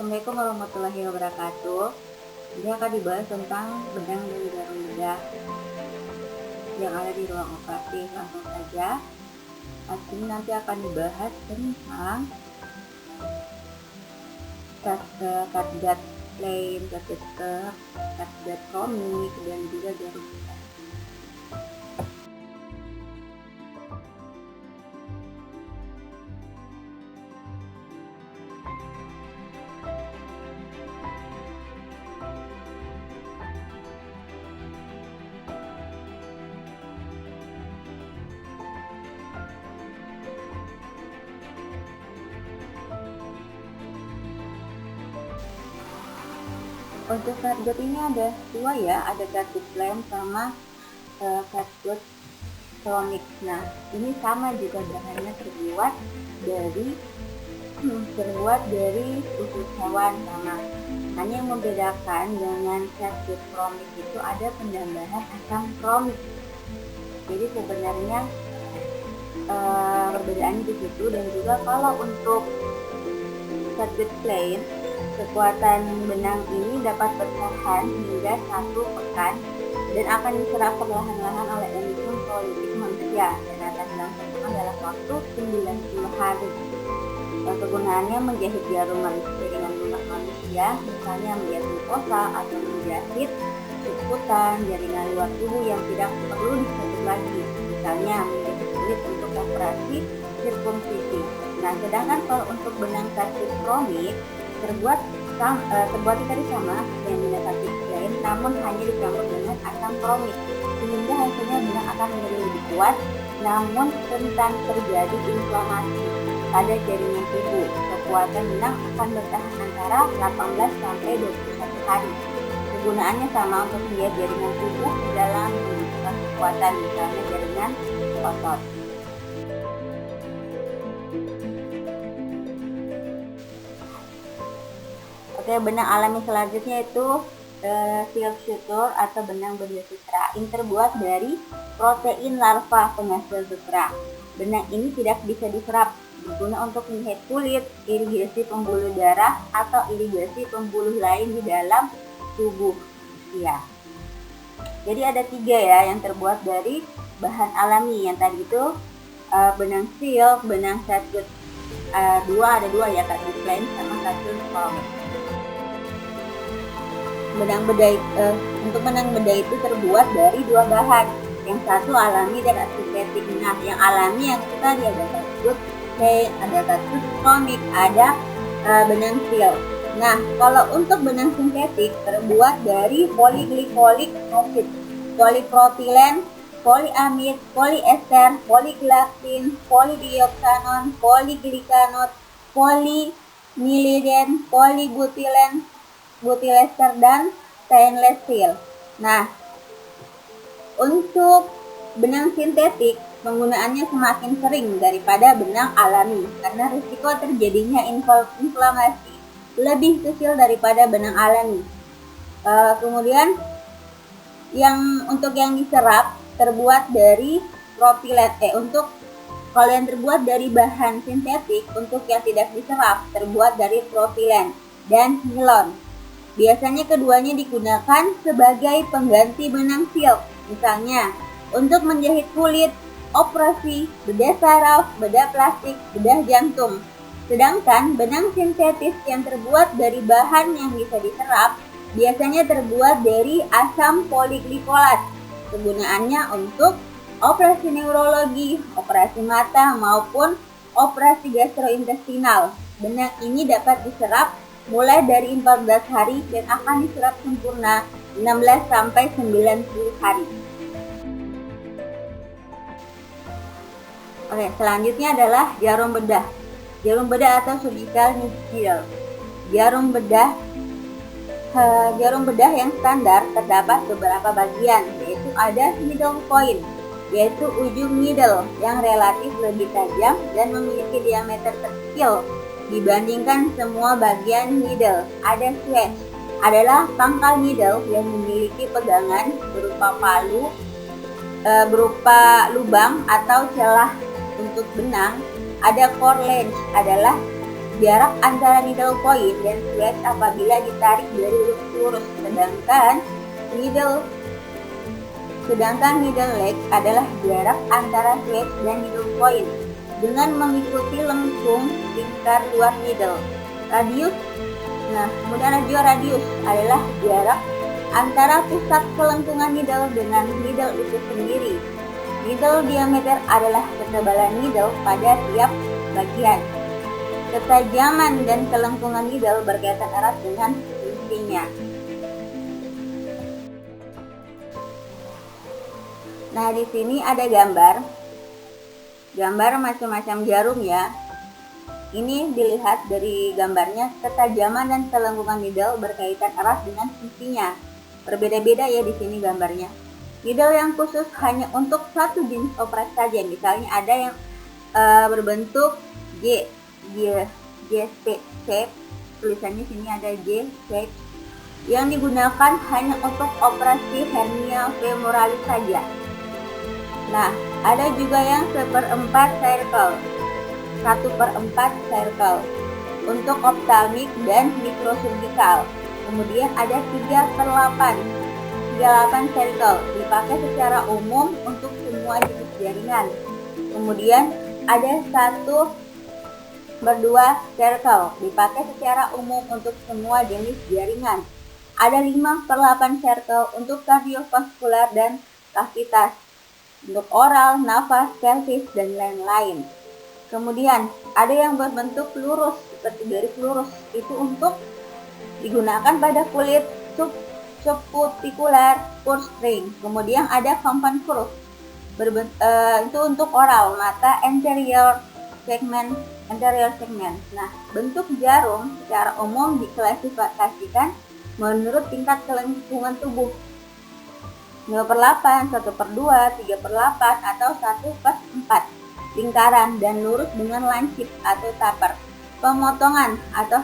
Assalamualaikum warahmatullahi wabarakatuh. Ini akan dibahas tentang benang dan jarum bedah yang ada di ruang operasi. Langsung saja. Ini nanti akan dibahas tentang catgut plain, catgut curve, catgut komik, dan juga jarum bedah. Untuk catgut ini ada dua ya, ada catgut plain sama catgut komik. Nah, ini sama juga bahannya terbuat dari usus hewan sama. Hanya yang membedakan dengan catgut komik itu ada penambahan asam kromik. Jadi sebenarnya perbedaannya di situ. Dan juga kalau untuk catgut plain, kekuatan benang ini dapat bertahan hingga 1 pekan dan akan diserap perlahan-lahan oleh enzim politik manusia dan akan dilangsungkan dalam waktu 90 hari. Kegunaannya menjahit jarum jaringan lunak manusia, misalnya menjahit mukosa atau menjahit suputan jaringan luar tubuh yang tidak perlu disebut lagi, misalnya menjahit kulit untuk operasi sirkumsisi. Nah, sedangkan kalau untuk benang catgut komik terbuat dari sama yang dengan catgut plain, namun hanya dicampur dengan asam kromik, sehingga hasilnya benang akan menjadi lebih kuat, namun rentan terjadi inflamasi pada jaringan tubuh. Kekuatan benang akan bertahan antara 18 sampai 21 hari. Kegunaannya sama untuk menjahit jaringan tubuh dalam menunjukkan kekuatan, misalnya jaringan otot. Oke, benang alami selanjutnya itu silk suture atau benang bedah sutra. Ini terbuat dari protein larva penghasil sutra. Benang ini tidak bisa diserap, digunakan untuk menjahit kulit, irigasi pembuluh darah, atau irigasi pembuluh lain di dalam tubuh manusia. Jadi ada 3 ya yang terbuat dari bahan alami. Yang tadi itu benang silk, benang catgut, ada dua ya, catgut plain sama catgut komik. Untuk benang bedah itu terbuat dari 2 bahan, yang satu alami dan sintetik. Nah, yang alami yang itu tadi ada catgut plain, ada catgut komik, ada benang silk. Nah, kalau untuk benang sintetik terbuat dari polyglycolic acid, polypropylen, polyamid, polyester, polyglactin, polydioxanon, polyglicanol, polymyliren, polybutylen, butylester, dan stainless steel. Nah, untuk benang sintetik penggunaannya semakin sering daripada benang alami karena risiko terjadinya inflamasi lebih kecil daripada benang alami. Kemudian untuk yang diserap terbuat dari propylen. Untuk kalau yang terbuat dari bahan sintetik, untuk yang tidak diserap terbuat dari propylen dan nilon. Biasanya keduanya digunakan sebagai pengganti benang silk, misalnya untuk menjahit kulit, operasi, bedah saraf, bedah plastik, bedah jantung. Sedangkan benang sintetis yang terbuat dari bahan yang bisa diserap biasanya terbuat dari asam poliglikolat. Kegunaannya untuk operasi neurologi, operasi mata, maupun operasi gastrointestinal. Benang ini dapat diserap mulai dari 14 hari dan akan diserap sempurna 16 sampai 90 hari. Oke, selanjutnya adalah jarum bedah. Jarum bedah atau surgical needle. Jarum bedah yang standar terdapat beberapa bagian, yaitu ada needle point, yaitu ujung needle yang relatif lebih tajam dan memiliki diameter kecil dibandingkan semua bagian needle. Ada switch, adalah pangkal needle yang memiliki pegangan berupa lubang atau celah untuk benang. Ada core length, adalah jarak antara needle point dan thread apabila ditarik dari lurus, sedangkan needle leg adalah jarak antara thread dan needle point dengan mengikuti lengkung lingkar luar needle. Kemudian radius adalah jarak antara pusat kelengkungan needle dengan needle itu sendiri. Needle diameter adalah ketebalan needle pada tiap bagian. Ketajaman dan kelengkungan needle berkaitan erat dengan fungsinya. Nah, di sini ada gambar macam-macam jarum ya. Ini dilihat dari gambarnya, ketajaman dan kelengkungan needle berkaitan erat dengan fungsinya. Berbeda-beda ya di sini gambarnya. Needle yang khusus hanya untuk satu jenis operasi saja. Misalnya ada yang berbentuk J shape, tulisannya sini ada J shape, yang digunakan hanya untuk operasi hernia femoralis saja. Nah, ada juga yang 1/4 circle, 1/4 circle untuk ophthalmic dan microsurgical. Kemudian ada 3/8 circle dipakai secara umum untuk semua jenis jaringan. Kemudian ada 1/2 circle dipakai secara umum untuk semua jenis jaringan. Ada 5/8 circle untuk kardiovaskular dan kavitas, untuk oral, nafas, pelvis, dan lain-lain. Kemudian ada yang berbentuk lurus seperti garis lurus, itu untuk digunakan pada kulit subcuticular purse string. Kemudian ada compound curve, itu untuk oral, mata, anterior segment. Nah, bentuk jarum secara umum diklasifikasikan menurut tingkat kelengkungan tubuh, 0/8, 1/2, 3/8, atau 1/4 lingkaran, dan lurus dengan lancip atau taper, pemotongan atau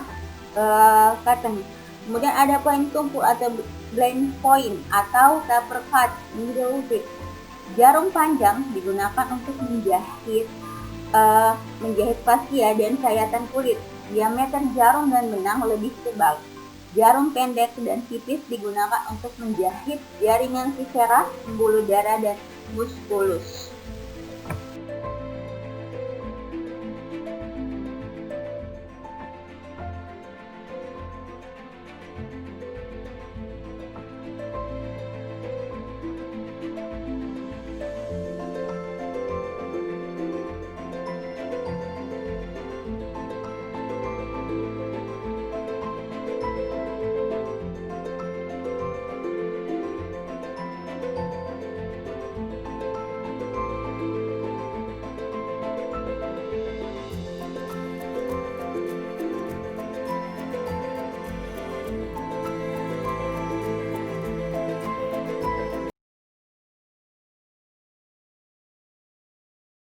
cutting. Kemudian ada point tumpul atau blind point atau taper cut, needle tip. Jarum panjang digunakan untuk menjahit fascia dan sayatan kulit. Diameter jarum dan benang lebih tebal. Jarum pendek dan tipis digunakan untuk menjahit jaringan viscera, pembuluh darah, dan muskulus.